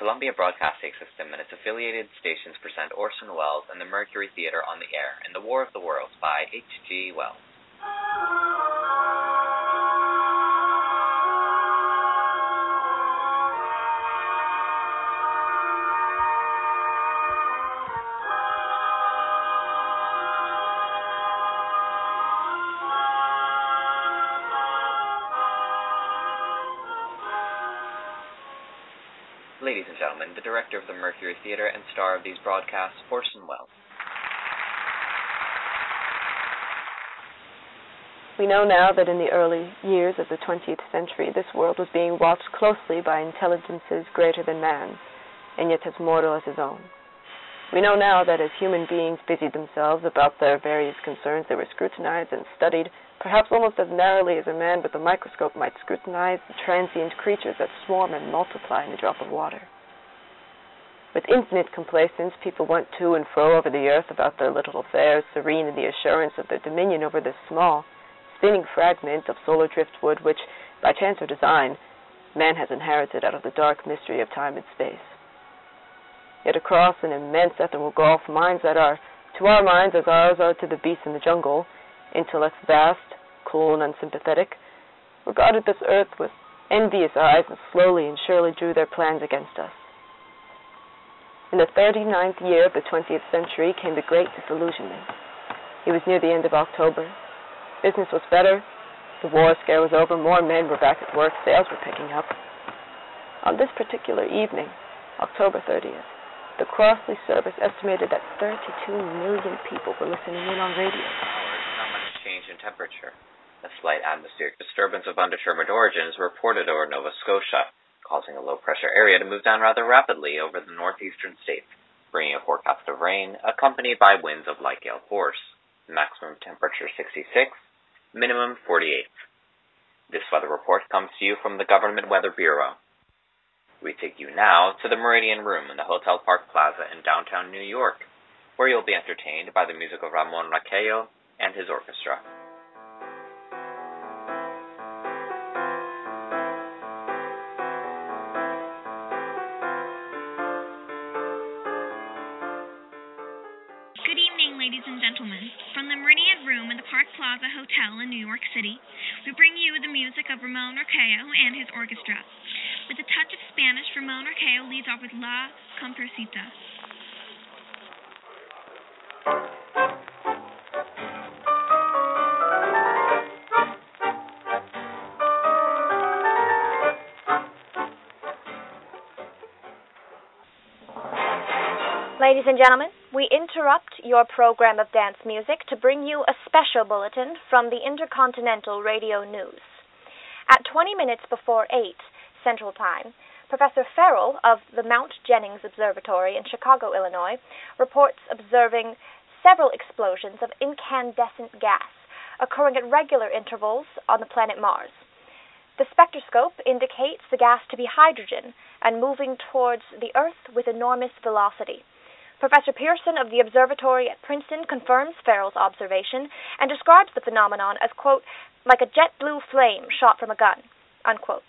Columbia Broadcasting System and its affiliated stations present Orson Welles and the Mercury Theatre on the Air in The War of the Worlds by H.G. Wells. Ladies and gentlemen, the director of the Mercury Theatre and star of these broadcasts, Orson Welles. We know now that in the early years of the 20th century, this world was being watched closely by intelligences greater than man's, and yet as mortal as his own. We know now that as human beings busied themselves about their various concerns, they were scrutinized and studied, perhaps almost as narrowly as a man with a microscope might scrutinize the transient creatures that swarm and multiply in a drop of water. With infinite complacence, people went to and fro over the earth about their little affairs, serene in the assurance of their dominion over this small, spinning fragment of solar driftwood which, by chance or design, man has inherited out of the dark mystery of time and space. Yet across an immense ethereal gulf, minds that are, to our minds as ours are to the beasts in the jungle, intellects vast, cool, and unsympathetic, regarded this earth with envious eyes and slowly and surely drew their plans against us. In the 39th year of the 20th century came the Great Disillusionment. It was near the end of October. Business was better. The war scare was over. More men were back at work. Sales were picking up. On this particular evening, October 30th, the Crossley service estimated that 32 million people were listening in on radio. Not much change in temperature. A slight atmospheric disturbance of undetermined origin is reported over Nova Scotia, causing a low-pressure area to move down rather rapidly over the northeastern states, bringing a forecast of rain, accompanied by winds of light gale force. Maximum temperature 66, minimum 48. This weather report comes to you from the Government Weather Bureau. We take you now to the Meridian Room in the Hotel Park Plaza in downtown New York, where you'll be entertained by the music of Ramon Raquello and his orchestra. Good evening, ladies and gentlemen. From the Meridian Room in the Park Plaza Hotel in New York City, we bring you the music of Ramon Raquello and his orchestra. With a touch of Spanish, Ramon Raquello leads off with La Comparsita. Ladies and gentlemen, we interrupt your program of dance music to bring you a special bulletin from the Intercontinental Radio News. At 20 minutes before 8 Central Time, Professor Farrell of the Mount Jennings Observatory in Chicago, Illinois, reports observing several explosions of incandescent gas occurring at regular intervals on the planet Mars. The spectroscope indicates the gas to be hydrogen and moving towards the Earth with enormous velocity. Professor Pearson of the observatory at Princeton confirms Farrell's observation and describes the phenomenon as, quote, like a jet blue flame shot from a gun, unquote.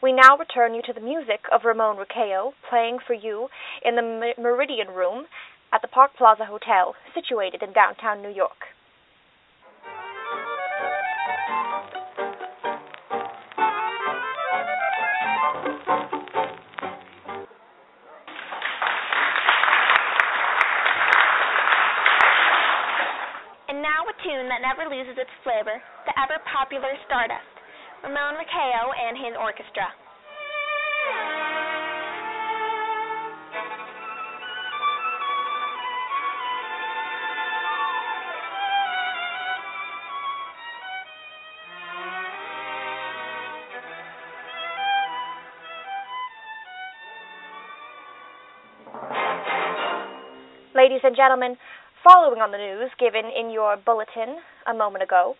We now return you to the music of Ramon Raquello playing for you in the Meridian Room at the Park Plaza Hotel, situated in downtown New York. And now a tune that never loses its flavor, the ever-popular Stardust, Ramon Raquello and his orchestra. Ladies and gentlemen, following on the news given in your bulletin a moment ago,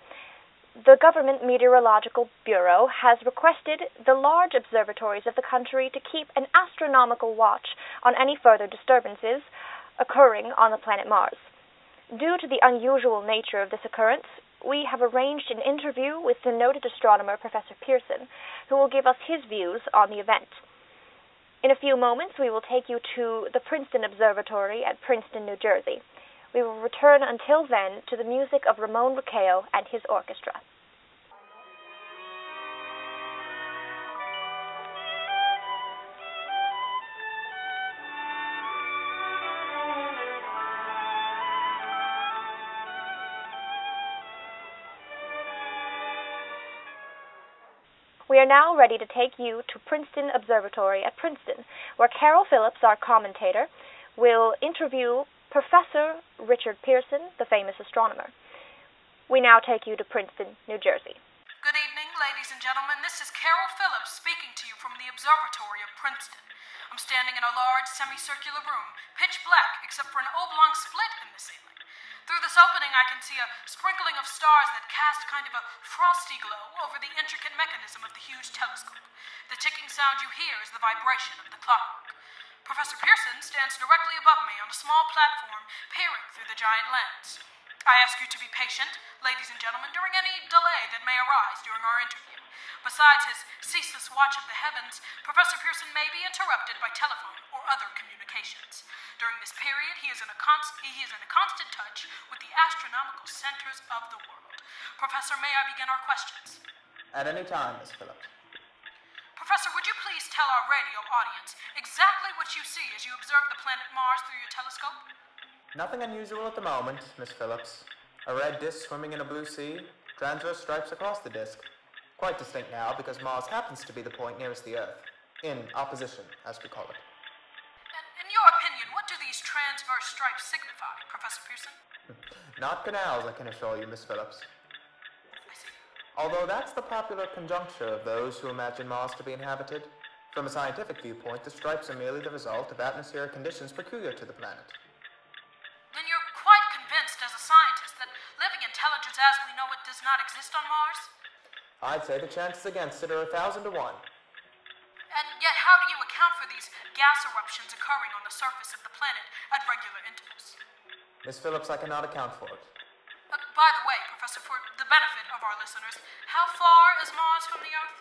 the Government Meteorological Bureau has requested the large observatories of the country to keep an astronomical watch on any further disturbances occurring on the planet Mars. Due to the unusual nature of this occurrence, we have arranged an interview with the noted astronomer Professor Pearson, who will give us his views on the event. In a few moments, we will take you to the Princeton Observatory at Princeton, New Jersey. We will return until then to the music of Ramon Recao and his orchestra. We are now ready to take you to Princeton Observatory at Princeton, where Carol Phillips, our commentator, will interview Professor Richard Pearson, the famous astronomer. We now take you to Princeton, New Jersey. Good evening, ladies and gentlemen. This is Carol Phillips speaking to you from the Observatory of Princeton. I'm standing in a large semicircular room, pitch black except for an oblong split in the ceiling. Through this opening, I can see a sprinkling of stars that cast kind of a frosty glow over the intricate mechanism of the huge telescope. The ticking sound you hear is the vibration of the clockwork. Professor Pearson stands directly above me on a small platform, peering through the giant lens. I ask you to be patient, ladies and gentlemen, during any delay that may arise during our interview. Besides his ceaseless watch of the heavens, Professor Pearson may be interrupted by telephone or other communications. During this period, he is in a constant touch with the astronomical centers of the world. Professor, may I begin our questions? At any time, Miss Phillips. Professor, would you please tell our radio audience exactly what you see as you observe the planet Mars through your telescope? Nothing unusual at the moment, Miss Phillips. A red disk swimming in a blue sea, transverse stripes across the disk. Quite distinct now because Mars happens to be the point nearest the Earth. In opposition, as we call it. In your opinion, what do these transverse stripes signify, Professor Pearson? Not canals, I can assure you, Miss Phillips. I see. Although that's the popular conjuncture of those who imagine Mars to be inhabited. From a scientific viewpoint, the stripes are merely the result of atmospheric conditions peculiar to the planet. Then you're quite convinced as a scientist that living intelligence as we know it does not exist on Mars? I'd say the chances against it are 1,000 to 1. And yet how do you account for these gas eruptions occurring on the surface of the planet at regular intervals? Miss Phillips, I cannot account for it. By the way, Professor, for the benefit of our listeners, how far is Mars from the Earth?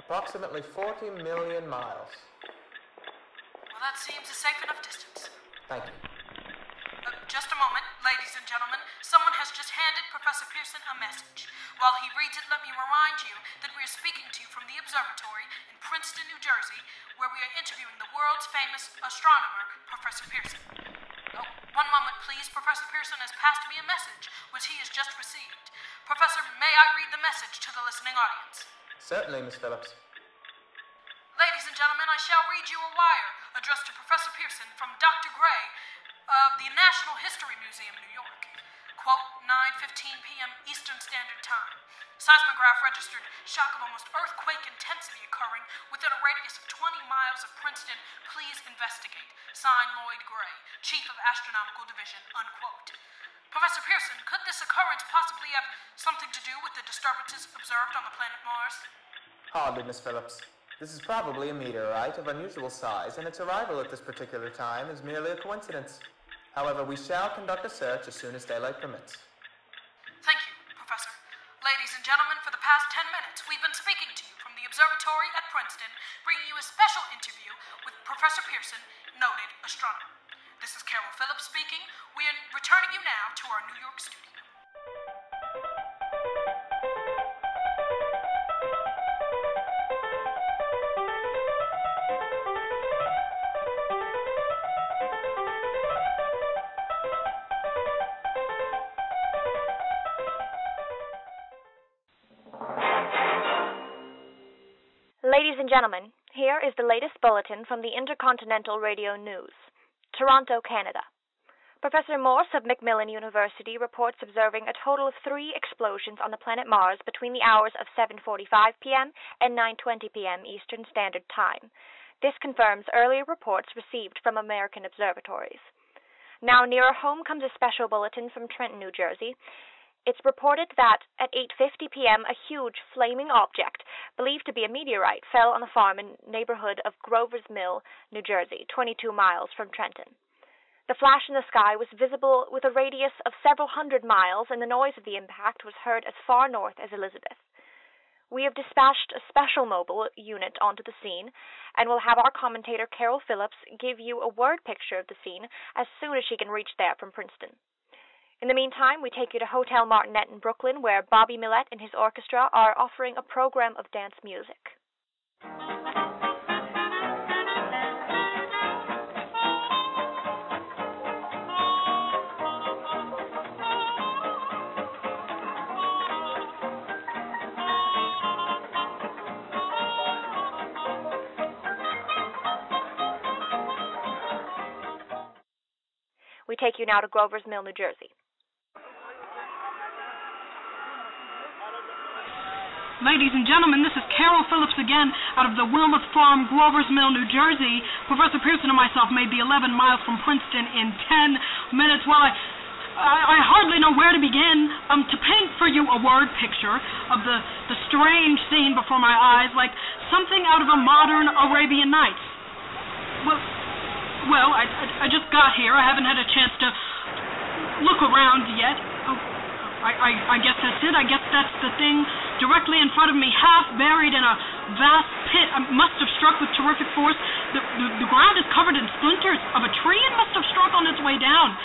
Approximately 40 million miles. Well, that seems a safe enough distance. Thank you. Just a moment, ladies and gentlemen. Someone has just handed Professor Pearson a message. While he reads it, let me remind you that we are speaking to you from the observatory in Princeton, New Jersey, where we are interviewing the world's famous astronomer, Professor Pearson. Oh, one moment, please. Professor Pearson has passed me a message, which he has just received. Professor, may I read the message to the listening audience? Certainly, Miss Phillips. Ladies and gentlemen, I shall read you a wire addressed to Professor Pearson from Dr. Gray of the National History Museum, New York. Quote, 9:15 p.m. Eastern Standard Time. Seismograph registered shock of almost earthquake intensity occurring within a radius of 20 miles of Princeton. Please investigate. Signed, Lloyd Gray, Chief of Astronomical Division, unquote. Professor Pearson, could this occurrence possibly have something to do with the disturbances observed on the planet Mars? Hardly, Miss Phillips. This is probably a meteorite of unusual size, and its arrival at this particular time is merely a coincidence. However, we shall conduct a search as soon as daylight permits. Thank you, Professor. Ladies and gentlemen, for the past 10 minutes, we've been speaking to you from the observatory at Princeton, bringing you a special interview with Professor Pearson, noted astronomer. This is Carol Phillips speaking. We are returning you now to our New York studio. Ladies and gentlemen, here is the latest bulletin from the Intercontinental Radio News. Toronto, Canada. Professor Morse of Macmillan University reports observing a total of 3 explosions on the planet Mars between the hours of 7:45 p.m. and 9:20 p.m. Eastern Standard Time. This confirms earlier reports received from American observatories. Now, nearer home comes a special bulletin from Trenton, New Jersey. It's reported that at 8:50 p.m. a huge flaming object, believed to be a meteorite, fell on a farm in the neighborhood of Grover's Mill, New Jersey, 22 miles from Trenton. The flash in the sky was visible with a radius of several hundred miles, and the noise of the impact was heard as far north as Elizabeth. We have dispatched a special mobile unit onto the scene, and will have our commentator Carol Phillips give you a word picture of the scene as soon as she can reach there from Princeton. In the meantime, we take you to Hotel Martinet in Brooklyn, where Bobby Millett and his orchestra are offering a program of dance music. We take you now to Grover's Mill, New Jersey. Ladies and gentlemen, this is Carol Phillips again out of the Wilmouth Farm, Grover's Mill, New Jersey. Professor Pearson and myself may be 11 miles from Princeton in 10 minutes. Well, I hardly know where to begin to paint for you a word picture of the strange scene before my eyes, like something out of a modern Arabian Nights. Well, I just got here. I haven't had a chance to look around yet. I guess that's it. I guess that's the thing directly in front of me, half buried in a vast pit. I must have struck with terrific force. The ground is covered in splinters of a tree and must have struck on its way down.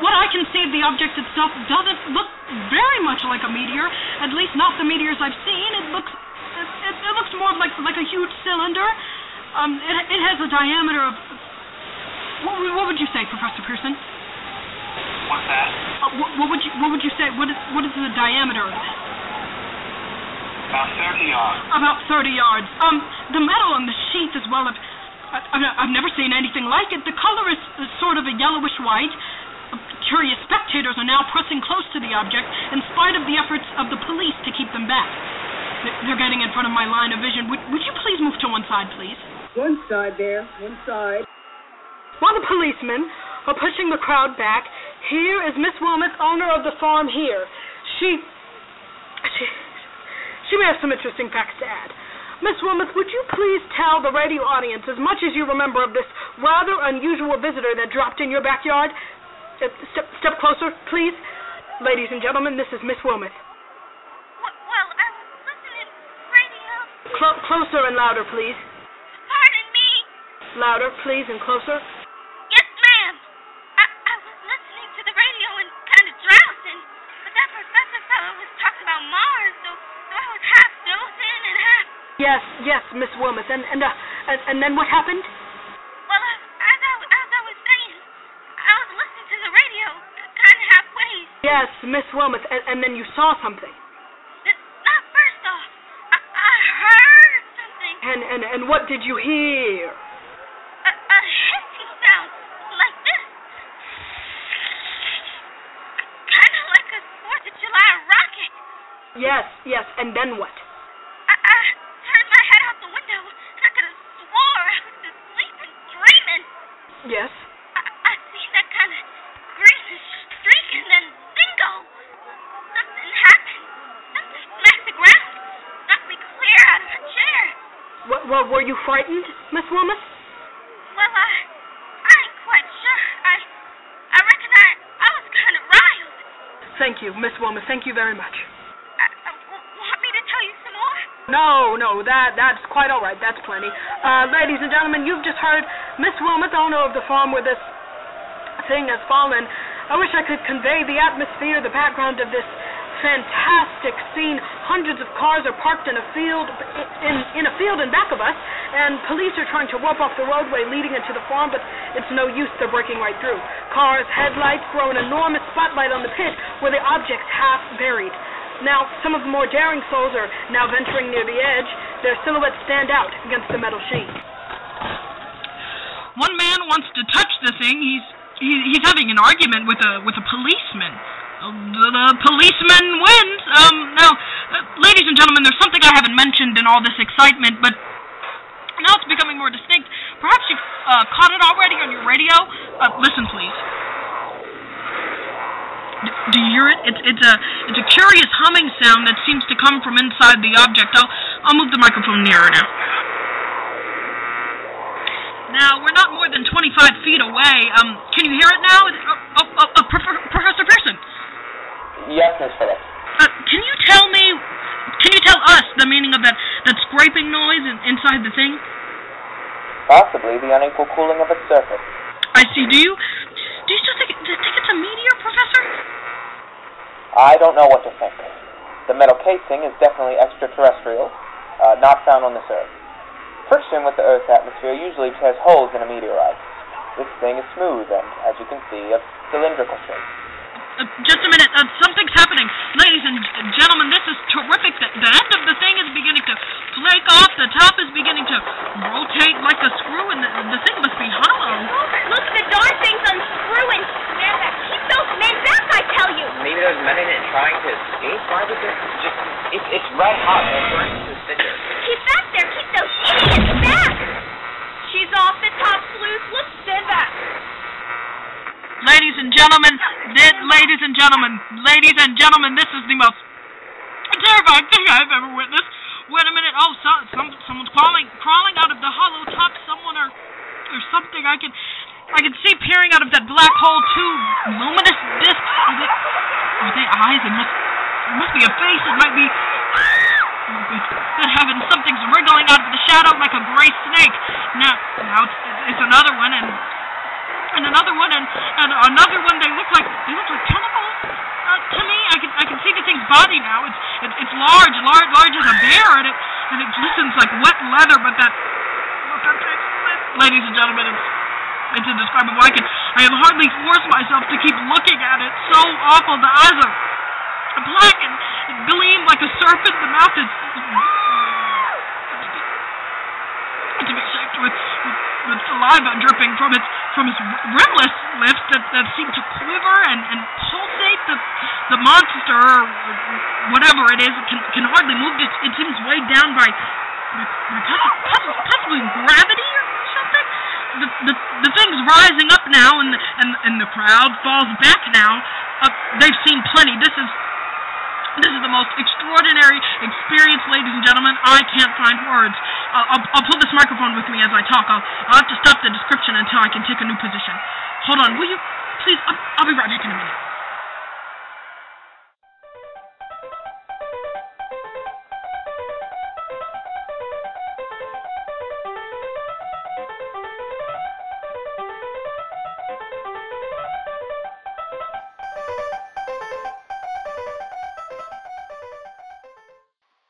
What I can see of the object itself doesn't look very much like a meteor, at least not the meteors I've seen. It looks more like a huge cylinder. It has a diameter of... What would you say, Professor Pearson? What's that? What would you say? What is the diameter of this? About 30 yards. About 30 yards. The metal on the sheath as well. I've never seen anything like it. The color is sort of a yellowish white. Curious spectators are now pressing close to the object in spite of the efforts of the police to keep them back. They're getting in front of my line of vision. Would you please move to one side, please? One side there. One side. While the policemen are pushing the crowd back, here is Miss Wilmot, owner of the farm here. She may have some interesting facts to add. Miss Wilmot, would you please tell the radio audience as much as you remember of this rather unusual visitor that dropped in your backyard? Step closer, please. Ladies and gentlemen, this is Miss Wilmot. Well, I was listening to the radio. Closer and louder, please. Pardon me. Louder, please, and closer. Yes, ma'am. I was listening to the radio and kind of drowsing, but that professor fellow was talking about Mars, so I was half dozing and half... Yes, Miss Wilmot, and then what happened? Well, as I was saying, I was listening to the radio, kind of halfway. Yes, Miss Wilmot, and then you saw something. Not first off. I heard something. And what did you hear? A hissing sound, like this. Kind of like a 4th of July rocket. Yes, and then what? I turned my head out the window, and I could have swore I was asleep and dreaming. Yes? I seen that kind of greenish streak, and then bingo! Something happened. Something smacked the ground. Knocked me clear out of my chair. Well, were you frightened, Miss Wilmot? Well, I ain't quite sure. I reckon I was kind of riled. Thank you, Miss Wilmot. Thank you very much. Want me to tell you some more? No, that's quite all right. That's plenty. Ladies and gentlemen, you've just heard Miss Wilmot, owner of the farm where this thing has fallen. I wish I could convey the atmosphere, the background of this fantastic scene. Hundreds of cars are parked in a field in back of us, and police are trying to rope off the roadway leading into the farm, but it's no use. They're breaking right through. Cars' headlights throw an enormous spotlight on the pit where the object's half buried. Now, some of the more daring souls are now venturing near the edge. Their silhouettes stand out against the metal sheet. One man wants to touch the thing. He's having an argument with a policeman. The policeman wins. Now, ladies and gentlemen, there's something I haven't mentioned in all this excitement, but now it's becoming more distinct. Perhaps you've caught it already on your radio. Listen, please. Do you hear it? It's a curious humming sound that seems to come from inside the object. I'll move the microphone nearer now. Now, we're not more than 25 feet away. Can you hear it now? Professor Pearson? Yes, Miss Phillips. Can you tell me Can you tell us the meaning of that scraping noise inside the thing? Possibly the unequal cooling of its surface. I see. Do you still think it's a meteor, Professor? I don't know what to think. The metal casing is definitely extraterrestrial, not found on this Earth. Friction with the Earth's atmosphere usually tears holes in a meteorite. This thing is smooth and, as you can see, of cylindrical shape. Just a minute. Something's happening. Ladies and gentlemen, this is terrific. The end of the thing is beginning to flake off. The top is beginning to rotate like a screw, and the thing must be hollow. Look, the darn thing's unscrewing. Keep those men back, I tell you. Maybe there's men in it trying to escape. Why would this just... It's red hot. It'll burn to stitches. Keep back there. Keep those idiots back. She's off. The top's loose. Look, stand back. Ladies and gentlemen, this is the most terrifying thing I've ever witnessed. Wait a minute. Oh, someone's crawling out of the hollow top. Someone or something. I can see peering out of that black hole too. Luminous discs. Are they eyes? It must be a face. It might be. Oh, good heavens! Something's wriggling out of the shadow like a gray snake. Now it's another one and another one and another one. They look like tentacles. To me, I can see the thing's body now. It's large as a bear, and it glistens like wet leather. But that ladies and gentlemen, it's indescribable. I can hardly force myself to keep looking at it. So awful. The eyes are black and gleam like a serpent. The mouth is to be shaped with saliva dripping from its rimless lips that seem to quiver and pulsate. The monster, or whatever it is, can hardly move. It seems weighed down by possibly gravity or something. The thing's rising up now, and the crowd falls back now. They've seen plenty. This is the most extraordinary experience, ladies and gentlemen. I can't find words. I'll pull this microphone with me as I talk. I'll have to stop the description until I can take a new position. Hold on, will you? Please, I'll be right back in a minute.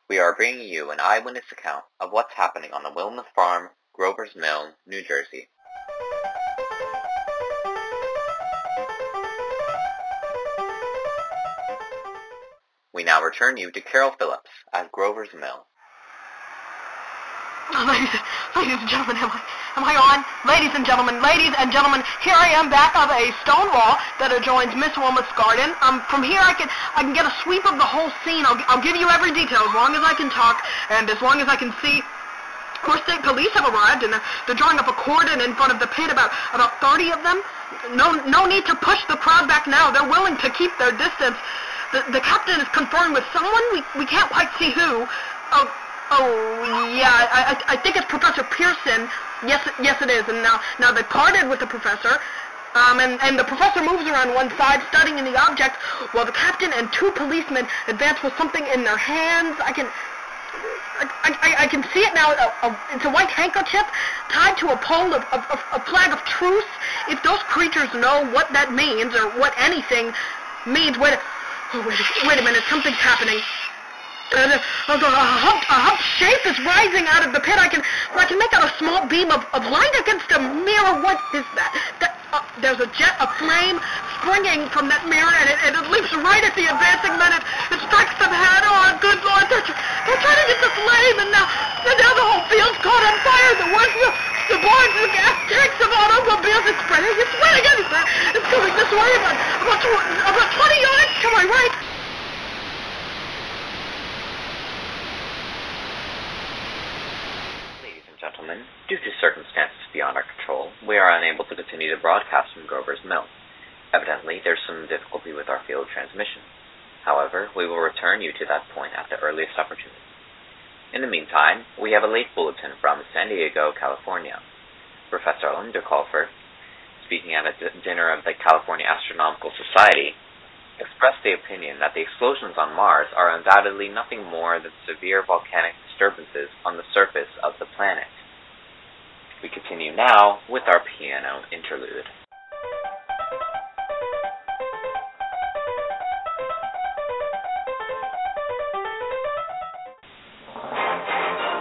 We are bringing you an eyewitness account of what's happening on the Wilmouth Farm, Grover's Mill, New Jersey. We now return you to Carol Phillips at Grover's Mill. Ladies and gentlemen, am I on? Ladies and gentlemen, here I am back of a stone wall that adjoins Miss Wilmot's garden. From here I can get a sweep of the whole scene. I'll give you every detail as long as I can talk and as long as I can see. Of course, state police have arrived and they're drawing up a cordon in front of the pit, about 30 of them. No need to push the crowd back now. They're willing to keep their distance. The captain is conferring with someone. We can't quite see who. I think it's Professor Pearson. Yes, it is. And now they parted with the professor, and the professor moves around one side, studying the object, while the captain and two policemen advance with something in their hands. I can see it now. It's a white handkerchief tied to a pole of a flag of truce. If those creatures know what that means or what anything means, wait a minute, something's happening. A humped shape is rising out of the pit. I can make out a small beam of light against a mirror. What is that? There's a jet of flame springing from that mirror, and it leaps right at the advancing men. It strikes them head on. Good Lord, they're trying to get the flame, and now the whole field's caught on fire. The works, the boards, the gas tanks of automobiles, it's spreading. It's coming this way about 20 yards to my right. Gentlemen, due to circumstances beyond our control, we are unable to continue the broadcast from Grover's Mill. Evidently, there's some difficulty with our field transmission. However, we will return you to that point at the earliest opportunity. In the meantime, we have a late bulletin from San Diego, California. Professor Underculfer, speaking at a dinner of the California Astronomical Society, expressed the opinion that the explosions on Mars are undoubtedly nothing more than severe volcanic disturbances on the surface of the planet. We continue now with our piano interlude.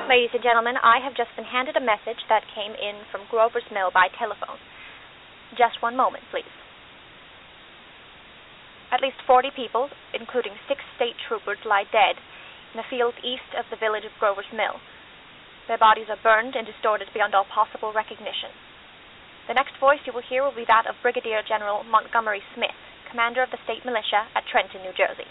Ladies and gentlemen, I have just been handed a message that came in from Grover's Mill by telephone. Just one moment, please. At least 40 people, including 6 state troopers, lie dead in the field east of the village of Grover's Mill. Their bodies are burned and distorted beyond all possible recognition. The next voice you will hear will be that of Brigadier General Montgomery Smith, commander of the state militia at Trenton, New Jersey.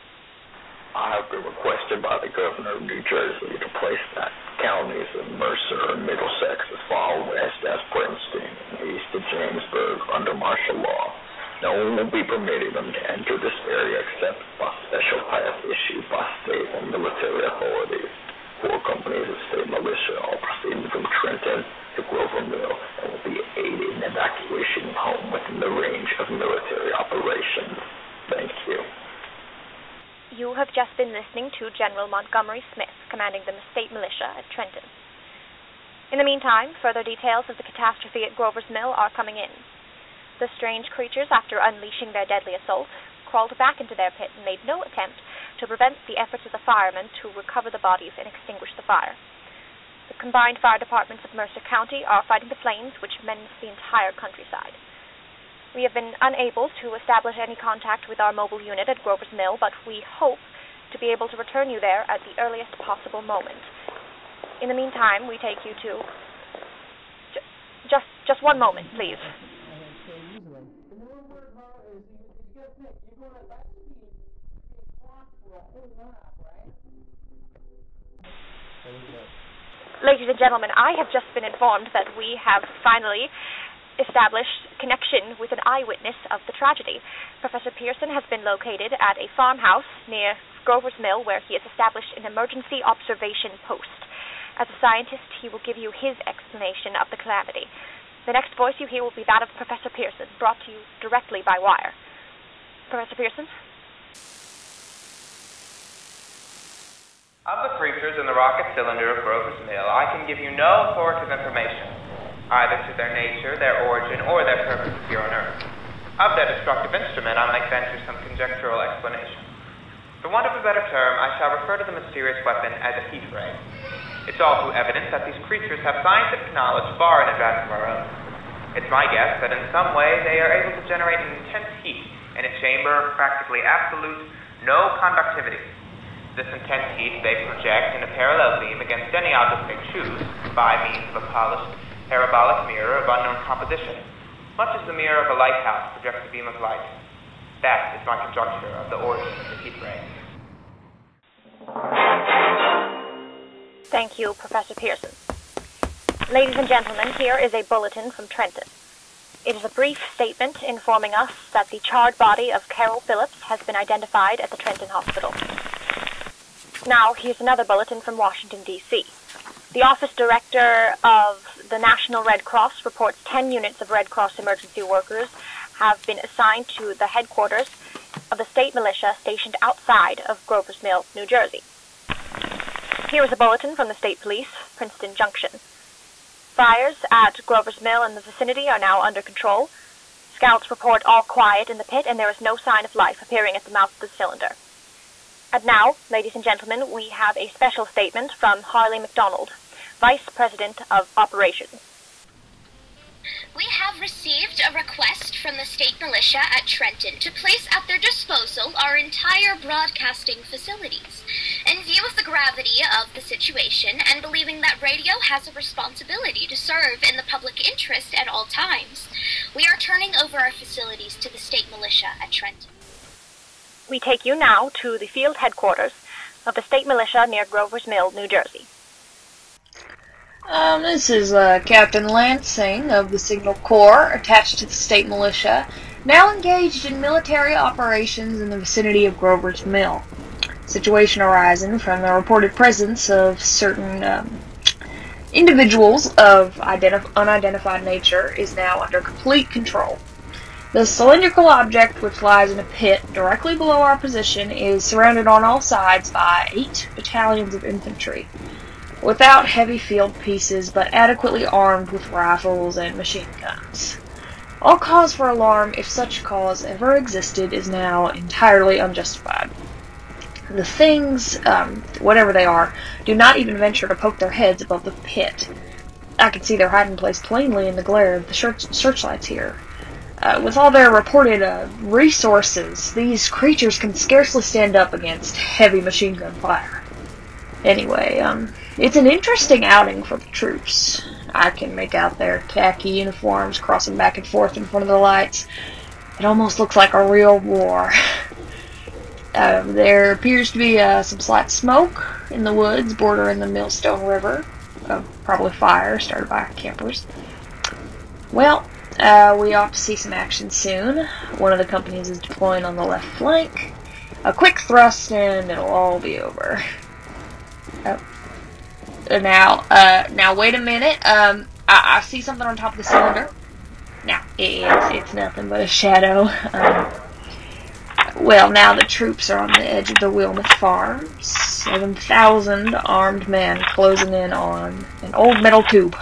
I have been requested by the governor of New Jersey to place the counties of Mercer and Middlesex as far west as Princeton and east of Jamesburg under martial law. No one will be permitted to enter this area except by special pass issued by state and military authorities. 4 companies of state militia are proceeding from Trenton to Grover Mill and will be aided in evacuation of home within the range of military operations. Thank you. You have just been listening to General Montgomery Smith, commanding the state militia at Trenton. In the meantime, further details of the catastrophe at Grover's Mill are coming in. The strange creatures, after unleashing their deadly assault, crawled back into their pit and made no attempt to prevent the efforts of the firemen to recover the bodies and extinguish the fire. The combined fire departments of Mercer County are fighting the flames which menace the entire countryside. We have been unable to establish any contact with our mobile unit at Grover's Mill, but we hope to be able to return you there at the earliest possible moment. In the meantime, we take you to... Just one moment, please. Ladies and gentlemen, I have just been informed that we have finally established connection with an eyewitness of the tragedy. Professor Pearson has been located at a farmhouse near Grover's Mill where he has established an emergency observation post. As a scientist, he will give you his explanation of the calamity. The next voice you hear will be that of Professor Pearson, brought to you directly by wire. Professor Pearson? Of the creatures in the rocket cylinder of Grover's Mill, I can give you no authoritative information, either to their nature, their origin, or their purposes here on Earth. Of their destructive instrument, I might venture some conjectural explanation. For want of a better term, I shall refer to the mysterious weapon as a heat ray. It's all too evident that these creatures have scientific knowledge far in advance of our own. It's my guess that in some way they are able to generate an intense heat in a chamber of practically absolute no conductivity. This intense heat they project in a parallel beam against any object they choose by means of a polished parabolic mirror of unknown composition, much as the mirror of a lighthouse projects a beam of light. That is my conjecture of the origin of the heat ray. Thank you, Professor Pearson. Ladies and gentlemen, here is a bulletin from Trenton. It is a brief statement informing us that the charred body of Carol Phillips has been identified at the Trenton Hospital. Now, here's another bulletin from Washington, D.C. The Office Director of the National Red Cross reports 10 units of Red Cross emergency workers have been assigned to the headquarters of the state militia stationed outside of Grover's Mill, New Jersey. Here is a bulletin from the State Police, Princeton Junction. Fires at Grover's Mill and the vicinity are now under control. Scouts report all quiet in the pit, and there is no sign of life appearing at the mouth of the cylinder. And now, ladies and gentlemen, we have a special statement from Harley McDonald, Vice President of Operations. We have received a request from the state militia at Trenton to place at their disposal our entire broadcasting facilities. In view of the gravity of the situation and believing that radio has a responsibility to serve in the public interest at all times, we are turning over our facilities to the state militia at Trenton. We take you now to the field headquarters of the state militia near Grover's Mill, New Jersey. This is Captain Lansing of the Signal Corps, attached to the state militia, now engaged in military operations in the vicinity of Grover's Mill. Situation arising from the reported presence of certain individuals of unidentified nature is now under complete control. The cylindrical object, which lies in a pit directly below our position, is surrounded on all sides by 8 battalions of infantry, without heavy field pieces, but adequately armed with rifles and machine guns. All cause for alarm, if such cause ever existed, is now entirely unjustified. The things, whatever they are, do not even venture to poke their heads above the pit. I can see their hiding place plainly in the glare of the searchlights here. With all their reported resources, these creatures can scarcely stand up against heavy machine gun fire. Anyway, it's an interesting outing for the troops. I can make out their khaki uniforms crossing back and forth in front of the lights. It almost looks like a real war. There appears to be some slight smoke in the woods bordering the Millstone River. Probably fire started by campers. Well, we ought to see some action soon. One of the companies is deploying on the left flank. A quick thrust and it'll all be over. Now wait a minute. I see something on top of the cylinder. Now, it's nothing but a shadow. Well, now the troops are on the edge of the Wilmot Farms. 7,000 armed men closing in on an old metal tube.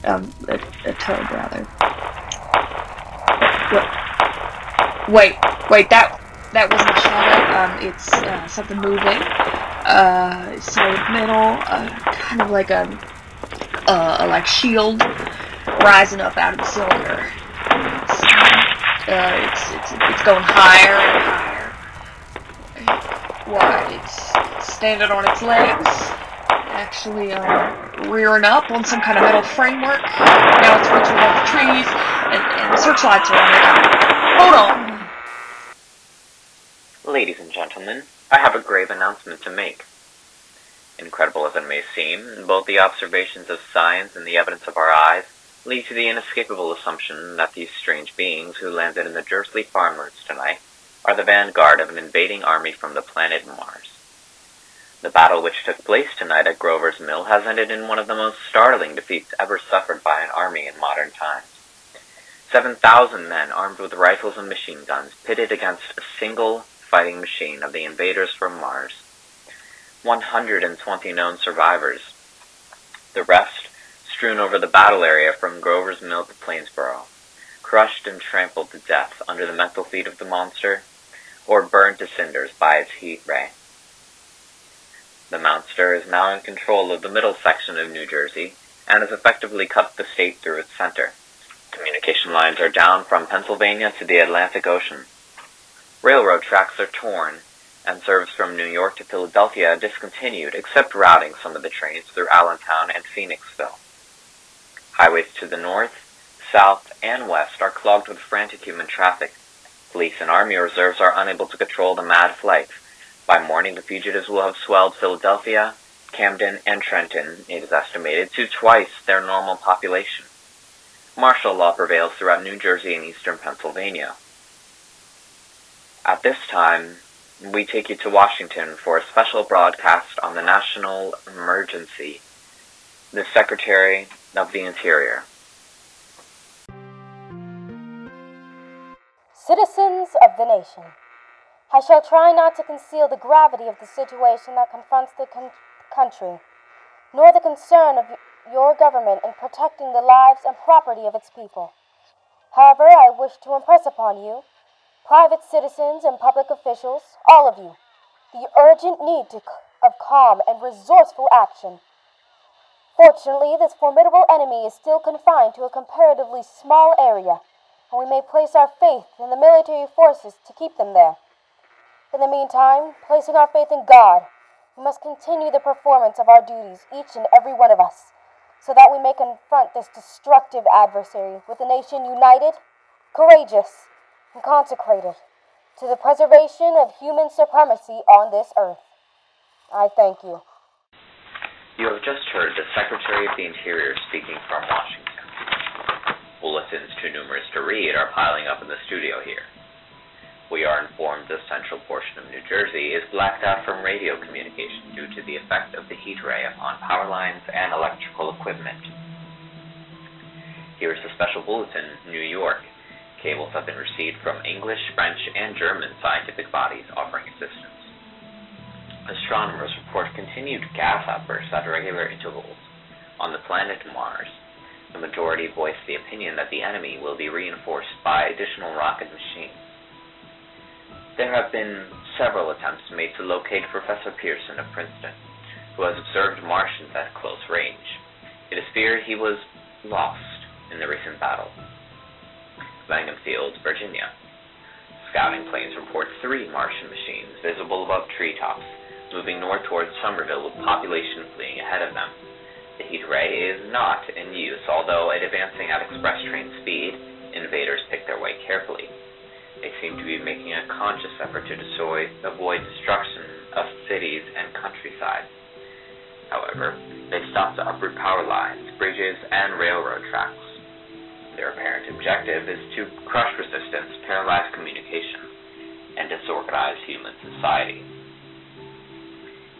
A tub, rather. Wait, that wasn't a shadow. It's something moving. Solid metal, kind of like a shield rising up out of the cylinder. It's going higher and higher. Why, it's standing on its legs, actually rearing up on some kind of metal framework. Now it's reaching above the trees, and the searchlights are on it. Hold on. Ladies and gentlemen, I have a grave announcement to make. Incredible as it may seem, both the observations of science and the evidence of our eyes lead to the inescapable assumption that these strange beings who landed in the Jersey farmlands tonight are the vanguard of an invading army from the planet Mars. The battle which took place tonight at Grover's Mill has ended in one of the most startling defeats ever suffered by an army in modern times. 7,000 men armed with rifles and machine guns pitted against a single fighting machine of the invaders from Mars. 120 known survivors. The rest strewn over the battle area from Grover's Mill to Plainsboro, crushed and trampled to death under the mental feet of the monster, or burned to cinders by its heat ray. The monster is now in control of the middle section of New Jersey and has effectively cut the state through its center. Communication lines are down from Pennsylvania to the Atlantic Ocean. Railroad tracks are torn, and service from New York to Philadelphia discontinued, except routing some of the trains through Allentown and Phoenixville. Highways to the north, south, and west are clogged with frantic human traffic. Police and army reserves are unable to control the mad flight. By morning, the fugitives will have swelled Philadelphia, Camden, and Trenton, it is estimated, to twice their normal population. Martial law prevails throughout New Jersey and eastern Pennsylvania. At this time, we take you to Washington for a special broadcast on the national emergency. The Secretary of the Interior. Citizens of the nation, I shall try not to conceal the gravity of the situation that confronts the country, nor the concern of your government in protecting the lives and property of its people. However, I wish to impress upon you, private citizens and public officials, all of you, the urgent need of calm and resourceful action. Fortunately, this formidable enemy is still confined to a comparatively small area, and we may place our faith in the military forces to keep them there. In the meantime, placing our faith in God, we must continue the performance of our duties, each and every one of us, so that we may confront this destructive adversary with a nation united, courageous, and consecrated to the preservation of human supremacy on this earth. I thank you. You have just heard the Secretary of the Interior speaking from Washington. Bulletins too numerous to read are piling up in the studio here. We are informed the central portion of New Jersey is blacked out from radio communication due to the effect of the heat ray upon power lines and electrical equipment. Here is a special bulletin, New York. Cables have been received from English, French, and German scientific bodies offering assistance. Astronomers report continued gas outbursts at regular intervals on the planet Mars. The majority voiced the opinion that the enemy will be reinforced by additional rocket machines. There have been several attempts made to locate Professor Pearson of Princeton, who has observed Martians at close range. It is feared he was lost in the recent battle. Langham Field, Virginia. Scouting planes report 3 Martian machines visible above treetops, moving north towards Somerville with population fleeing ahead of them. The heat ray is not in use, although at advancing at express train speed, invaders pick their way carefully. They seem to be making a conscious effort to avoid destruction of cities and countryside. However, they stop to uproot power lines, bridges, and railroad tracks. Their apparent objective is to crush resistance, paralyze communication, and disorganize human society.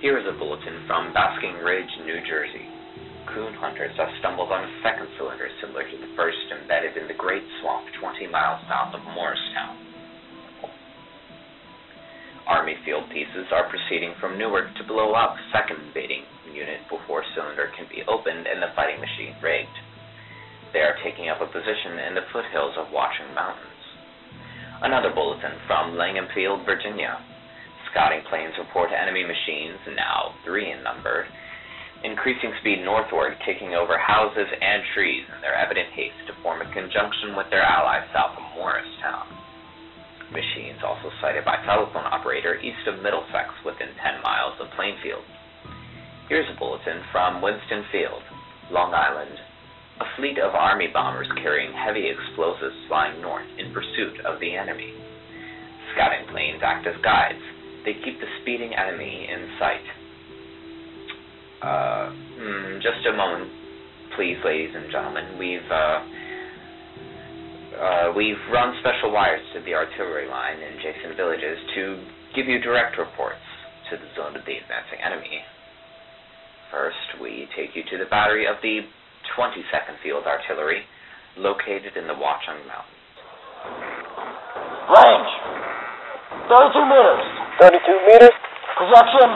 Here is a bulletin from Basking Ridge, New Jersey. Coon hunters have stumbled on a second cylinder similar to the first embedded in the Great Swamp 20 miles south of Morristown. Army field pieces are proceeding from Newark to blow up second invading unit before cylinder can be opened and the fighting machine rigged. They are taking up a position in the foothills of Watchung Mountains. Another bulletin from Langham Field, Virginia. Scouting planes report enemy machines, now 3 in number, increasing speed northward, taking over houses and trees in their evident haste to form a conjunction with their allies south of Morristown. Machines also sighted by telephone operator east of Middlesex within 10 miles of Plainfield. Here's a bulletin from Winston Field, Long Island. A fleet of Army bombers carrying heavy explosives flying north in pursuit of the enemy. Scouting planes act as guides. They keep the speeding enemy in sight. Just a moment, please, ladies and gentlemen. We've run special wires to the artillery line in adjacent villages to give you direct reports to the zone of the advancing enemy. First, we take you to the battery of the 22nd Field Artillery, located in the Watchung Mountains. Range, 32 meters. 32 meters. Projection,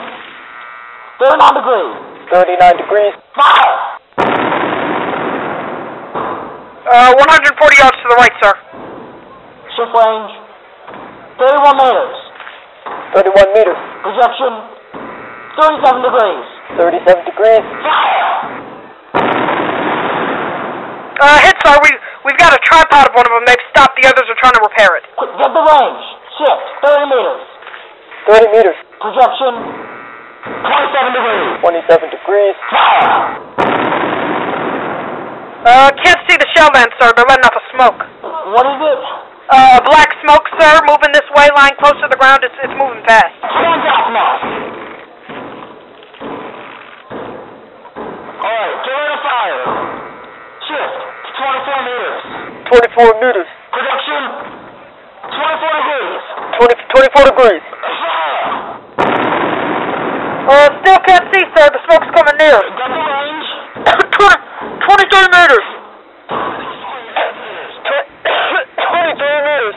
39 degrees. 39 degrees. Fire! 140 yards to the right, sir. Shift range, 31 meters. 31 meters. Projection, 37 degrees. 37 degrees. Fire! Hit, sir. We've got a tripod of one of them. They've stopped. The others are trying to repair it. Get the range. Shift, 30 meters. 30 meters. Projection, 27 degrees. 27 degrees. Fire! Can't see the shell van, sir. They're letting off a smoke. What is it? Black smoke, sir. Moving this way, lying close to the ground. It's moving fast. Stand off now. All right, get ready to fire. Shift, 24 meters. 24 meters. Projection, 24 degrees. 24 degrees. Still can't see, sir. The smoke's coming near. Got the range? 23 meters. 23 meters.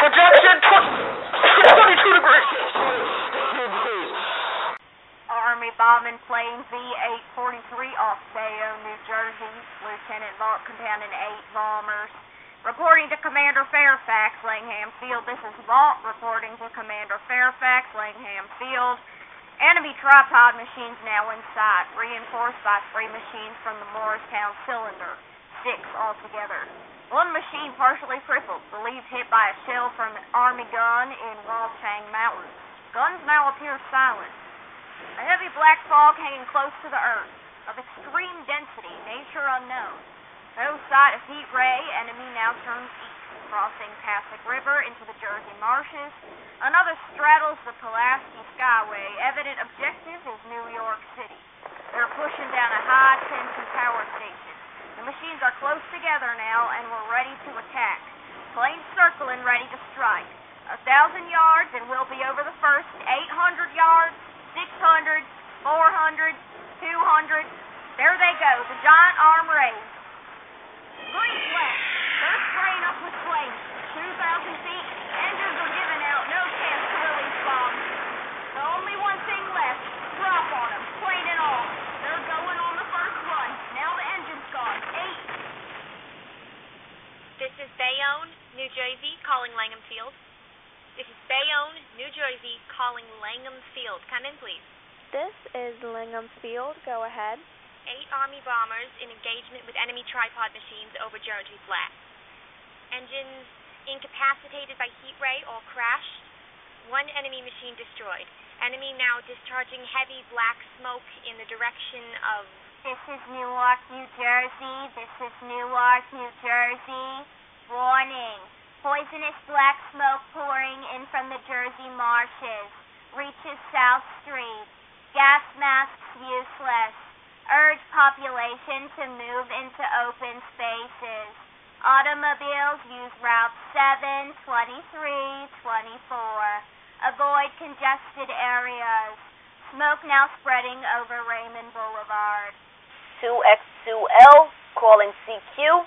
Projection, 22 degrees. Army bombing plane V-843 off Bayonne, New Jersey. Lieutenant Vault compounding 8 bombers. Reporting to Commander Fairfax, Langham Field. This is Vault reporting to Commander Fairfax, Langham Field. Enemy tripod machines now in sight, reinforced by 3 machines from the Morristown cylinder. 6 altogether. 1 machine partially crippled, believed hit by a shell from an Army gun in Watchung Mountains. Guns now appear silent. A heavy black fog hanging close to the earth, of extreme density, nature unknown. No sight of heat ray, enemy now turns east, crossing Passac River into the Jersey marshes. Another straddles the Pulaski Skyway. Evident objective is New York City. They're pushing down a high-tension power station. The machines are close together now, and we're ready to attack. Planes circling, ready to strike. 1,000 yards, and we'll be over the first. 800 yards. 600, 400, 200. There they go, the giant arm raised. Green flash. They're spraying up with flames. New Jersey, calling Langham Field. This is Bayonne, New Jersey, calling Langham Field. Come in, please. This is Langham Field. Go ahead. 8 Army bombers in engagement with enemy tripod machines over Jersey Flat. Engines incapacitated by heat ray or crashed. 1 enemy machine destroyed. Enemy now discharging heavy black smoke in the direction of... This is Newark, New Jersey. This is Newark, New Jersey. Warning. Poisonous black smoke pouring in from the Jersey marshes. Reaches South Street. Gas masks useless. Urge population to move into open spaces. Automobiles use Route 7, 23, 24. Avoid congested areas. Smoke now spreading over Raymond Boulevard. 2X2L, calling CQ.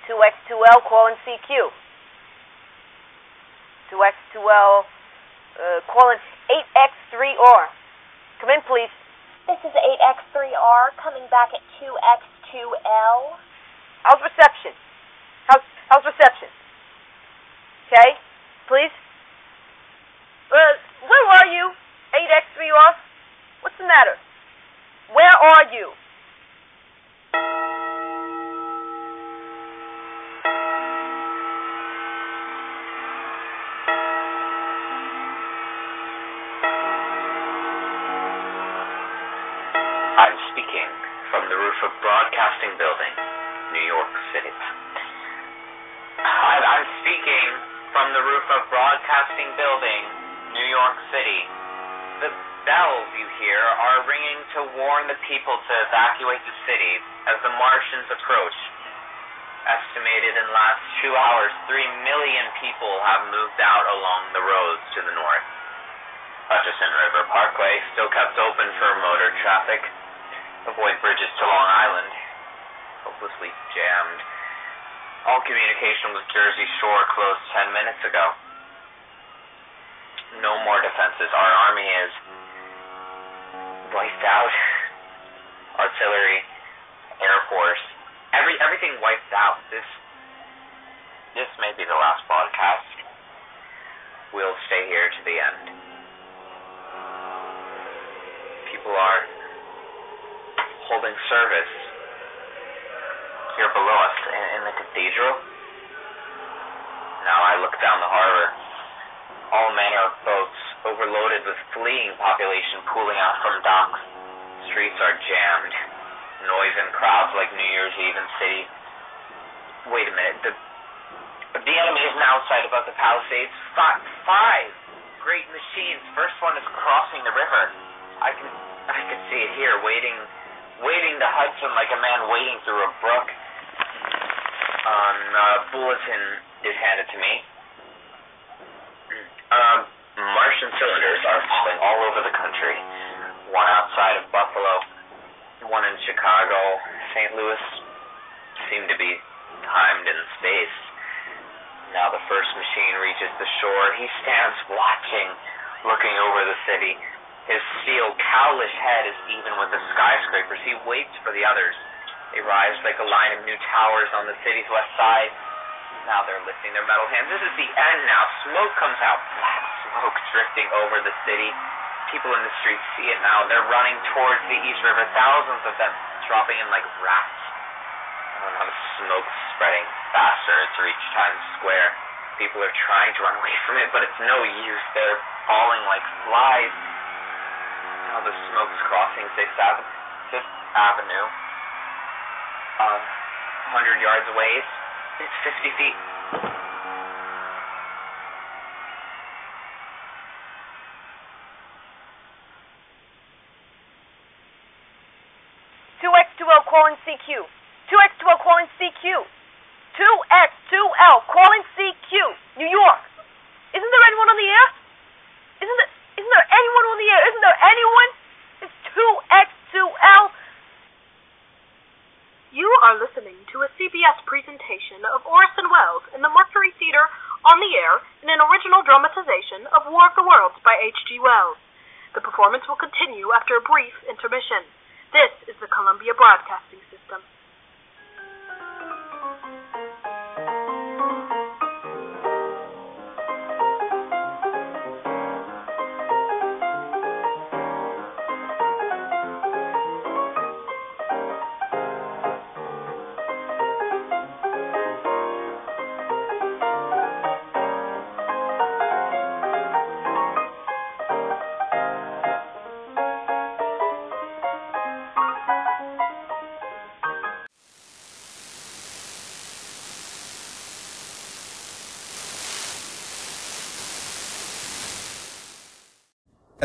2X2L, calling CQ. 2X2L, calling 8X3R. Come in, please. This is 8X3R, coming back at 2X2L. How's reception? How's reception? Okay, please. Where are you, 8X3R? What's the matter? Where are you? I'm speaking from the roof of Broadcasting Building, New York City. I'm speaking from the roof of Broadcasting Building, New York City. The bells you hear are ringing to warn the people to evacuate the city as the Martians approach. Estimated in the last 2 hours, 3 million people have moved out along the roads to the north. Hutchison River Parkway still kept open for motor traffic. Avoid bridges to Long Island. Hopelessly jammed. All communication with Jersey Shore closed 10 minutes ago. No more defenses. Our army is wiped out. Artillery, Air Force, everything wiped out. This may be the last broadcast. We'll stay here to the end. People are holding service here below us in the cathedral. Now I look down the harbor. All manner of boats overloaded with fleeing population pooling out from docks. Streets are jammed. Noise and crowds like New Year's Eve in city. Wait a minute. The enemy is now sighted above the Palisades. Five great machines. First one is crossing the river. I can see it here, wading the Hudson like a man wading through a brook. Bulletin is handed to me. Martian cylinders are falling all over the country. One outside of Buffalo, one in Chicago. St. Louis seem to be timed in space. Now the first machine reaches the shore. He stands watching, looking over the city. His steel, cowlish head is even with the skyscrapers. He waits for the others. They rise like a line of new towers on the city's west side. Now they're lifting their metal hands. This is the end now. Smoke comes out. Black smoke drifting over the city. People in the streets see it now. They're running towards the East River. Thousands of them dropping in like rats. Oh, now the smoke's spreading faster to reach Times Square. People are trying to run away from it, but it's no use. They're falling like flies. Now the smoke's crossing Fifth Avenue. 100 yards away. It's 50 feet. Calling CQ. 2X2L calling CQ. 2X2L calling CQ. New York. Isn't there anyone on the air? Isn't there anyone on the air? Isn't there anyone? It's 2X2L. You are listening to a CBS presentation of Orson Welles in the Mercury Theatre on the air in an original dramatization of War of the Worlds by H.G. Wells. The performance will continue after a brief intermission. This is the Columbia Broadcasting System.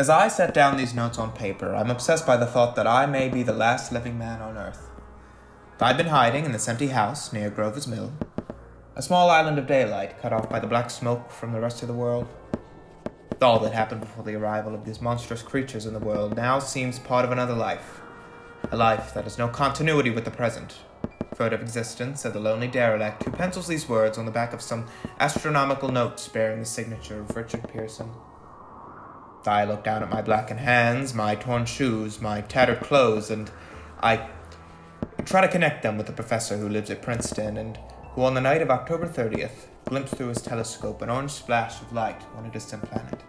As I set down these notes on paper, I'm obsessed by the thought that I may be the last living man on Earth. I've been hiding in this empty house near Grover's Mill, a small island of daylight cut off by the black smoke from the rest of the world. All that happened before the arrival of these monstrous creatures in the world now seems part of another life, a life that has no continuity with the present, furtive existence of the lonely derelict who pencils these words on the back of some astronomical notes bearing the signature of Richard Pearson. I look down at my blackened hands, my torn shoes, my tattered clothes, and I try to connect them with the professor who lives at Princeton and who on the night of October 30th glimpsed through his telescope an orange splash of light on a distant planet.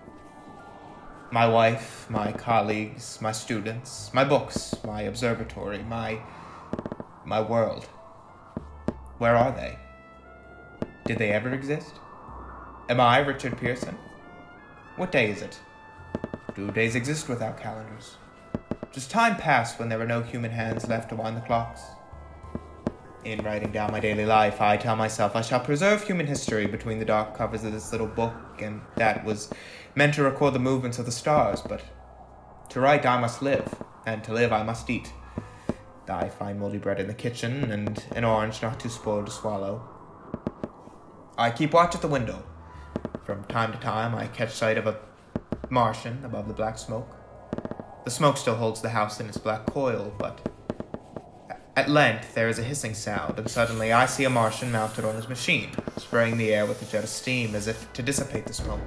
My wife, my colleagues, my students, my books, my observatory, my world. Where are they? Did they ever exist? Am I Richard Pearson? What day is it? Do days exist without calendars? Does time pass when there are no human hands left to wind the clocks? In writing down my daily life, I tell myself I shall preserve human history between the dark covers of this little book, and that was meant to record the movements of the stars, but to write I must live, and to live I must eat. I find moldy bread in the kitchen, and an orange not too spoiled to swallow. I keep watch at the window. From time to time I catch sight of a Martian above the black smoke. The smoke still holds the house in its black coil, but at length there is a hissing sound, and suddenly I see a Martian mounted on his machine, spraying the air with a jet of steam as if to dissipate the smoke.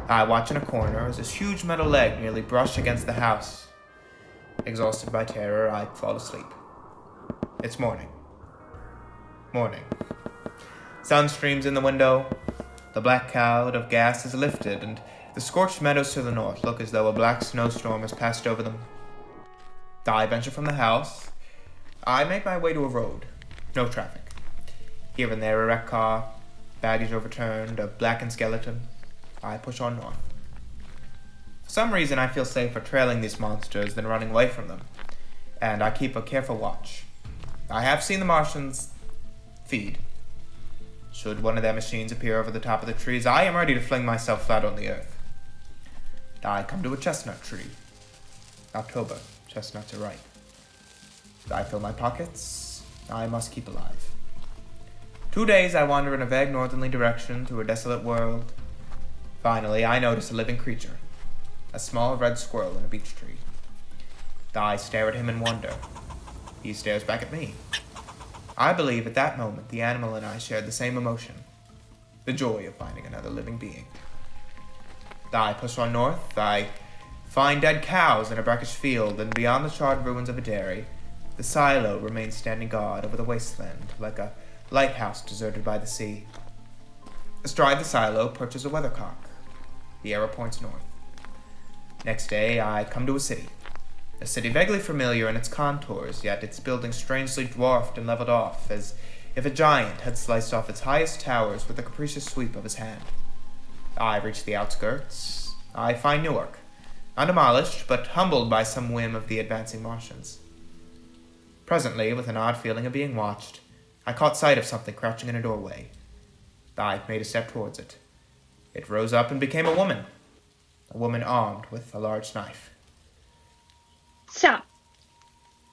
I watch in a corner as his huge metal leg nearly brushed against the house. Exhausted by terror, I fall asleep. It's morning. Morning. Sun streams in the window. The black cloud of gas is lifted, and the scorched meadows to the north look as though a black snowstorm has passed over them. I venture from the house. I make my way to a road. No traffic. Here and there a wrecked car, baggage overturned, a blackened skeleton. I push on north. For some reason I feel safer trailing these monsters than running away from them, and I keep a careful watch. I have seen the Martians feed. Should one of their machines appear over the top of the trees, I am ready to fling myself flat on the earth. I come to a chestnut tree. October, chestnuts are ripe. I fill my pockets. I must keep alive. 2 days I wander in a vague northerly direction through a desolate world. Finally, I notice a living creature, a small red squirrel in a beech tree. I stare at him in wonder. He stares back at me. I believe at that moment the animal and I shared the same emotion, the joy of finding another living being. I push on north. I find dead cows in a brackish field, and beyond the charred ruins of a dairy, the silo remains standing guard over the wasteland, like a lighthouse deserted by the sea. Astride the silo perches a weathercock. The arrow points north. Next day, I come to a city vaguely familiar in its contours, yet its buildings strangely dwarfed and leveled off, as if a giant had sliced off its highest towers with a capricious sweep of his hand. I reach the outskirts. I find Newark, undemolished, but humbled by some whim of the advancing Martians. Presently, with an odd feeling of being watched, I caught sight of something crouching in a doorway. I made a step towards it. It rose up and became a woman armed with a large knife. Stop.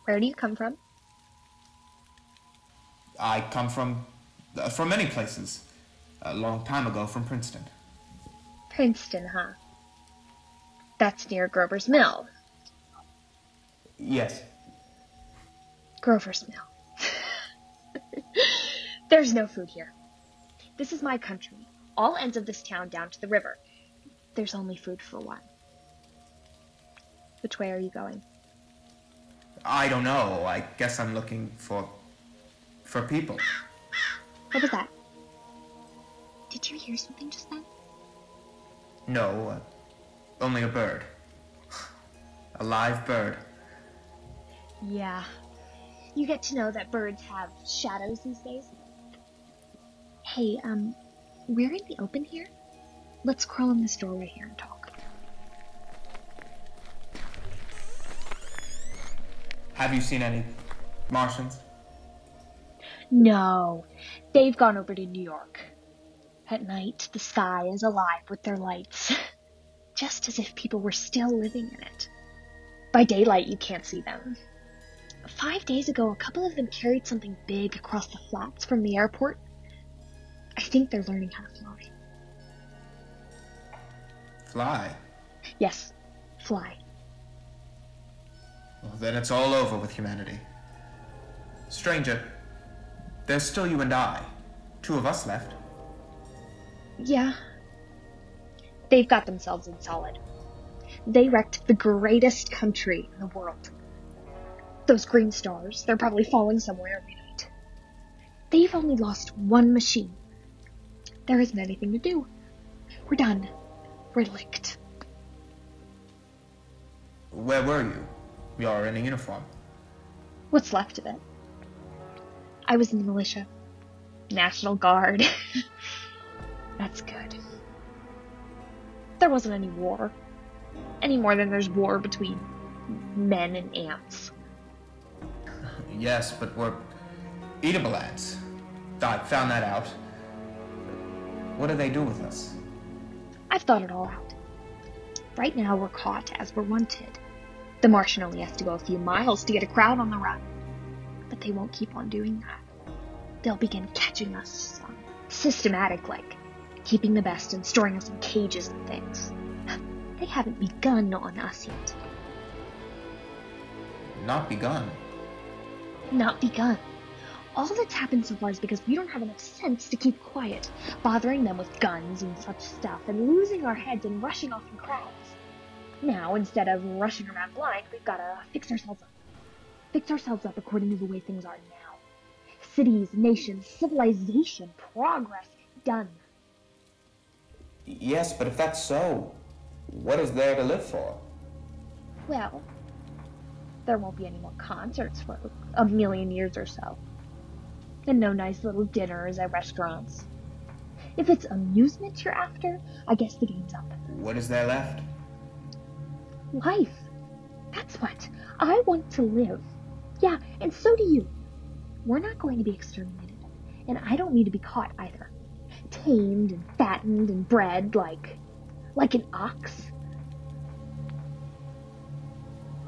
Where do you come from? I come from many places. A long time ago from Princeton. Princeton, huh? That's near Grover's Mill. Yes. Grover's Mill. There's no food here. This is my country. All ends of this town down to the river. There's only food for one. Which way are you going? I don't know. I guess I'm looking for people. What was that? Did you hear something just then? No, only a bird. A live bird. Yeah. You get to know that birds have shadows these days. Hey, we're in the open here. Let's crawl in this doorway here and talk. Have you seen any Martians? No, they've gone over to New York. At night, the sky is alive with their lights. just as if people were still living in it. By daylight, you can't see them. 5 days ago, a couple of them carried something big across the flats from the airport. I think they're learning how to fly. Fly? Yes, fly. Well, then it's all over with humanity. Stranger, there's still you and I. 2 of us left. Yeah. They've got themselves in solid. They wrecked the greatest country in the world. Those green stars, they're probably falling somewhere every night. They've only lost 1 machine. There isn't anything to do. We're done. We're licked. Where were you? You're in a uniform. What's left of it? I was in the militia. National Guard. That's good. There wasn't any war. Any more than there's war between men and ants. Yes, but we're eatable ants. I found that out. What do they do with us? I've thought it all out. Right now we're caught as we're wanted. The Martian only has to go a few miles to get a crowd on the run. But they won't keep on doing that. They'll begin catching us, systematic like, keeping the best and storing us in cages and things. They haven't begun on us yet. Not begun? Not begun. All that's happened so far is because we don't have enough sense to keep quiet, bothering them with guns and such stuff, and losing our heads and rushing off in crowds. Now, instead of rushing around blind, we've got to fix ourselves up. Fix ourselves up according to the way things are now. Cities, nations, civilization, progress, done. Yes, but if that's so, what is there to live for? Well, there won't be any more concerts for a million years or so. And no nice little dinners at restaurants. If it's amusement you're after, I guess the game's up. What is there left? Life. That's what. I want to live. Yeah, and so do you. We're not going to be exterminated. And I don't need to be caught either. Tamed and fattened and bred like an ox.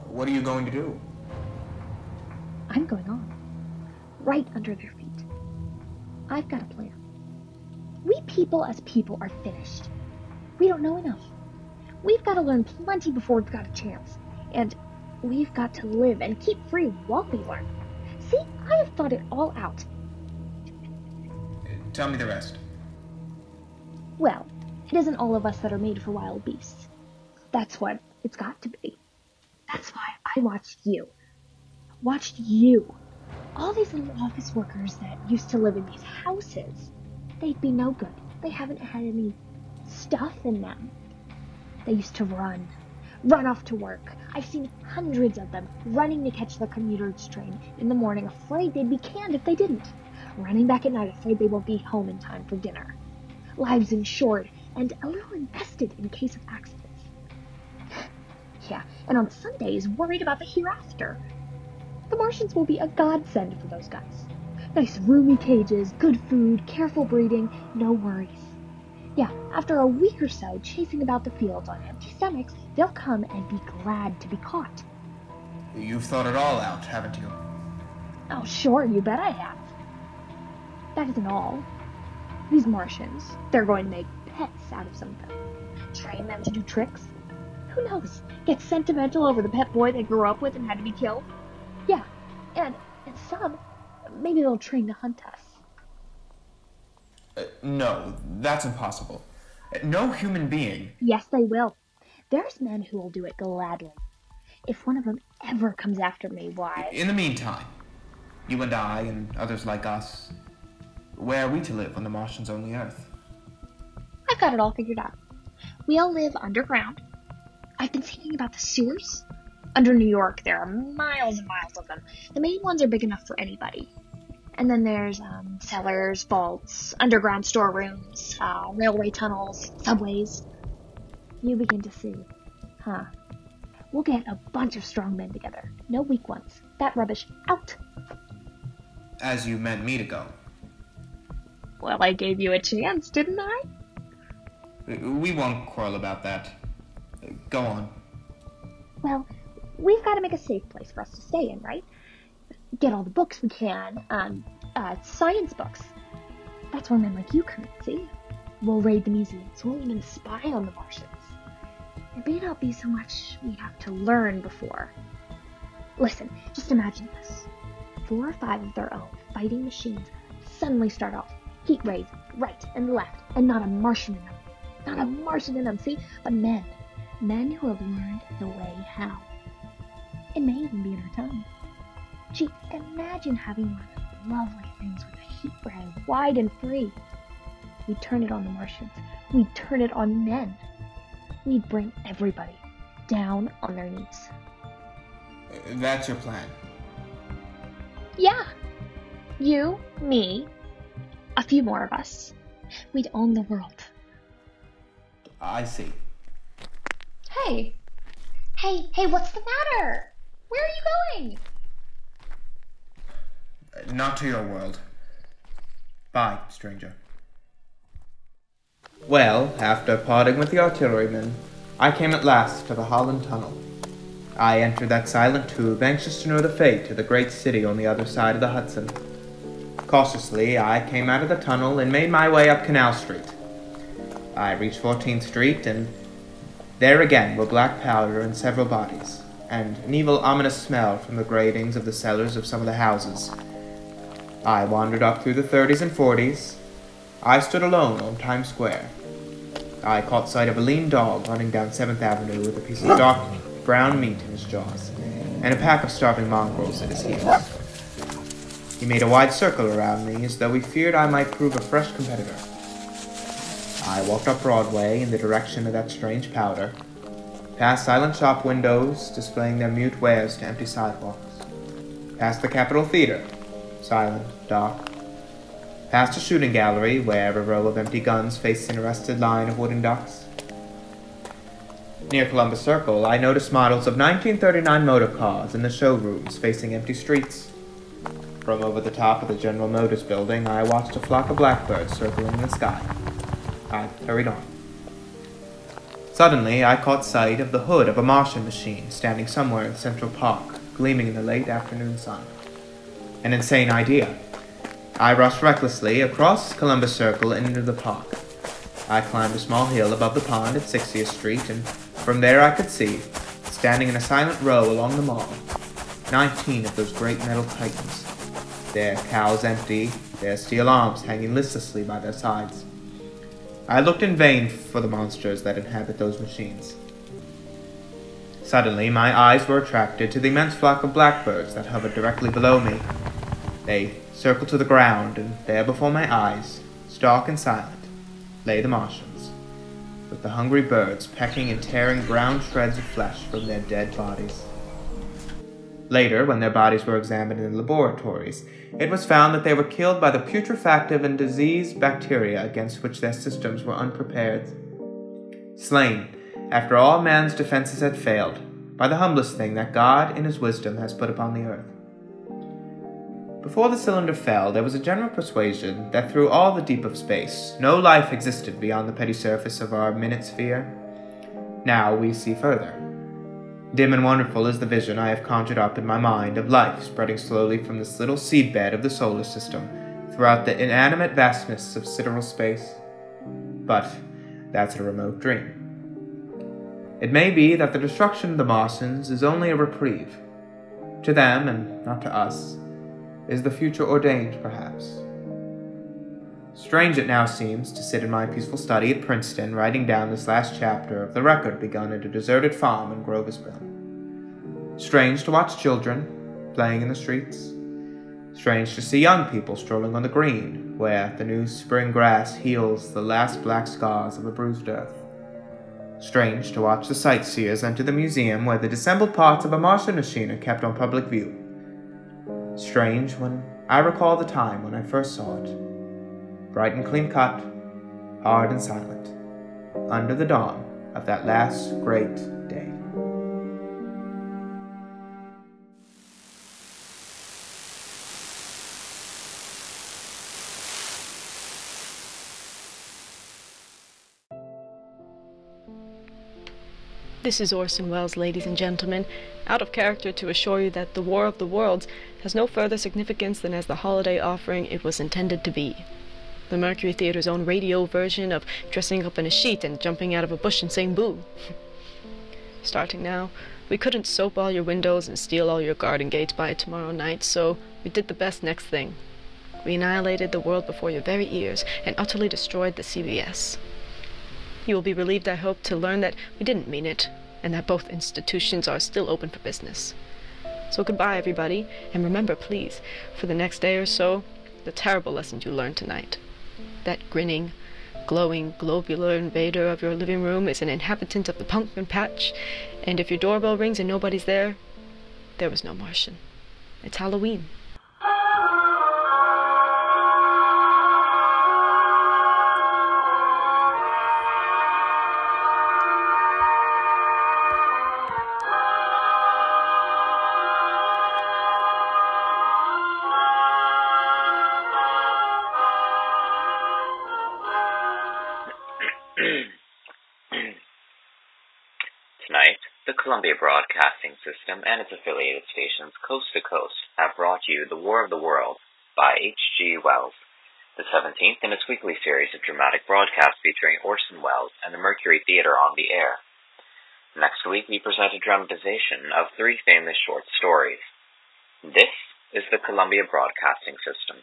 What are you going to do? I'm going on. Right under their feet. I've got a plan. We people as people are finished. We don't know enough. We've got to learn plenty before we've got a chance. And we've got to live and keep free while we learn. See, I have thought it all out. Tell me the rest. Well, it isn't all of us that are made for wild beasts. That's what it's got to be. That's why I watched you. Watched you. All these little office workers that used to live in these houses, they'd be no good. They haven't had any stuff in them. They used to run off to work. I've seen hundreds of them running to catch the commuter's train in the morning, afraid they'd be canned if they didn't. Running back at night, afraid they won't be home in time for dinner. Lives insured and a little invested in case of accidents. Yeah, and on Sundays, worried about the hereafter. The Martians will be a godsend for those guys. Nice roomy cages, good food, careful breeding, no worries. Yeah, after a week or so chasing about the fields on empty stomachs, they'll come and be glad to be caught. You've thought it all out, haven't you? Oh, sure, you bet I have. That isn't all. These Martians, they're going to make pets out of some of them. Train them to do tricks. Who knows? Get sentimental over the pet boy they grew up with and had to be killed. Yeah, and some, maybe they'll train to hunt us. No, that's impossible. No human being. Yes, they will. There's men who will do it gladly. If one of them ever comes after me, why... In the meantime, you and I and others like us, where are we to live on the Martians' only Earth? I've got it all figured out. We'll live underground. I've been thinking about the sewers. Under New York, there are miles and miles of them. The main ones are big enough for anybody. And then there's cellars, vaults, underground storerooms, railway tunnels, subways. You begin to see. Huh. We'll get a bunch of strong men together. No weak ones. That rubbish out. As you meant me to go. Well, I gave you a chance, didn't I? We won't quarrel about that. Go on. Well, we've got to make a safe place for us to stay in, right? Get all the books we can, science books. That's where men like you come in, see? We'll raid the museums, we'll even spy on the Martians. There may not be so much we have to learn before. Listen, just imagine this. 4 or 5 of their own fighting machines suddenly start off, heat rays right and left, and not a Martian in them. Not a Martian in them, see? But men. Men who have learned the way how. It may even be in our time. Gee, imagine having one of those lovely things with a heat ray wide and free. We'd turn it on the Martians. We'd turn it on men. We'd bring everybody down on their knees. That's your plan? Yeah. You, me, a few more of us. We'd own the world. I see. Hey, what's the matter? Where are you going? Not to your world. Bye, stranger. Well, after parting with the artillerymen, I came at last to the Holland Tunnel. I entered that silent tube, anxious to know the fate of the great city on the other side of the Hudson. Cautiously, I came out of the tunnel and made my way up Canal Street. I reached 14th Street, and there again were black powder and several bodies, and an evil, ominous smell from the gratings of the cellars of some of the houses. I wandered up through the 30s and 40s. I stood alone on Times Square. I caught sight of a lean dog running down 7th Avenue with a piece of dark brown meat in his jaws, and a pack of starving mongrels at his heels. He made a wide circle around me as though he feared I might prove a fresh competitor. I walked up Broadway in the direction of that strange powder, past silent shop windows displaying their mute wares to empty sidewalks, past the Capitol Theater, silent, dark, past a shooting gallery where a row of empty guns faced an arrested line of wooden ducks. Near Columbus Circle, I noticed models of 1939 motor cars in the showrooms facing empty streets. From over the top of the General Motors building, I watched a flock of blackbirds circling in the sky. I hurried on. Suddenly, I caught sight of the hood of a Martian machine standing somewhere in Central Park, gleaming in the late afternoon sun. An insane idea. I rushed recklessly across Columbus Circle and into the park. I climbed a small hill above the pond at 60th Street, and from there I could see, standing in a silent row along the mall, 19 of those great metal titans, their cowls empty, their steel arms hanging listlessly by their sides. I looked in vain for the monsters that inhabit those machines. Suddenly, my eyes were attracted to the immense flock of blackbirds that hovered directly below me. They circled to the ground, and there before my eyes, stark and silent, lay the Martians, with the hungry birds pecking and tearing brown shreds of flesh from their dead bodies. Later, when their bodies were examined in laboratories, it was found that they were killed by the putrefactive and diseased bacteria against which their systems were unprepared. Slain, after all man's defenses had failed, by the humblest thing that God in his wisdom has put upon the earth. Before the cylinder fell, there was a general persuasion that through all the deep of space, no life existed beyond the petty surface of our minute sphere. Now we see further. Dim and wonderful is the vision I have conjured up in my mind of life spreading slowly from this little seedbed of the solar system throughout the inanimate vastness of sidereal space. But that's a remote dream. It may be that the destruction of the Martians is only a reprieve. To them, and not to us, is the future ordained, perhaps. Strange it now seems to sit in my peaceful study at Princeton writing down this last chapter of the record begun at a deserted farm in Groversville. Strange to watch children playing in the streets. Strange to see young people strolling on the green, where the new spring grass heals the last black scars of a bruised earth. Strange to watch the sightseers enter the museum where the dissembled parts of a Martian machine are kept on public view. Strange when I recall the time when I first saw it. Bright and clean-cut, hard and silent, under the dawn of that last great day. This is Orson Welles, ladies and gentlemen, out of character to assure you that The War of the Worlds has no further significance than as the holiday offering it was intended to be. The Mercury Theatre's own radio version of dressing up in a sheet and jumping out of a bush and saying boo. Starting now, we couldn't soap all your windows and steal all your garden gates by tomorrow night, so we did the best next thing. We annihilated the world before your very ears and utterly destroyed the CBS. You will be relieved, I hope, to learn that we didn't mean it, and that both institutions are still open for business. So goodbye, everybody, and remember, please, for the next day or so, the terrible lesson you learned tonight. That grinning, glowing, globular invader of your living room is an inhabitant of the pumpkin patch, and if your doorbell rings and nobody's there, there was no Martian. It's Halloween. Tonight, the Columbia Broadcasting System and its affiliated stations coast to coast have brought you The War of the Worlds by H.G. Wells, the 17th in its weekly series of dramatic broadcasts featuring Orson Welles and the Mercury Theatre on the air. Next week, we present a dramatization of 3 famous short stories. This is the Columbia Broadcasting System.